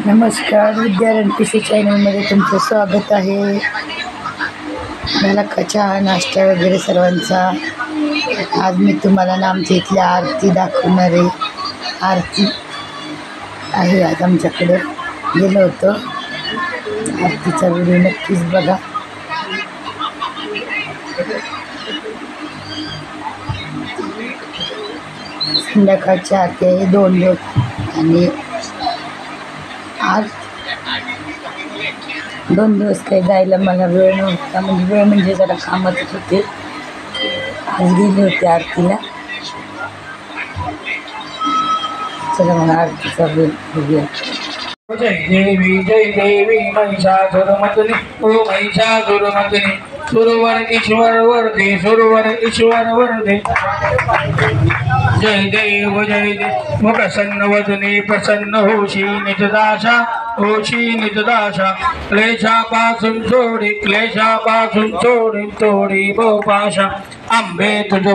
नमस्कार, विद्या रणपिसे चॅनलमध्ये तुमचं स्वागत आहे. मला चहा नाश्ता वगैरे सर्वांचा. आज मी तुम्हाला आमच्या इथल्या आरती दाखवणार आहे. आरती आहे आज आमच्याकडे. गेलो होतो, आरतीचा व्हिडिओ नक्कीच बघा. संध्याकाळची आरती आहे 2 दिवस आणि आज 2 दिवस काही जायला मला वेळ नव्हता. वेळ म्हणजे जरा कामातच होते. आज गेले होते आरतीला. चला मग आरतीचा वेळ बघूया. जय देवी महिषासुरमर्दिनी ओ महिषासुरमर्दिनी सुरवर ईश्वर वरदे सुरवर ईश्वर वरदे. जय देव प्रसन्न वदने प्रसन्न होशी निजदाशा होशी निजदाशा. क्लेशापासून सोडी तोडी बोपाशा. आंबे तुझ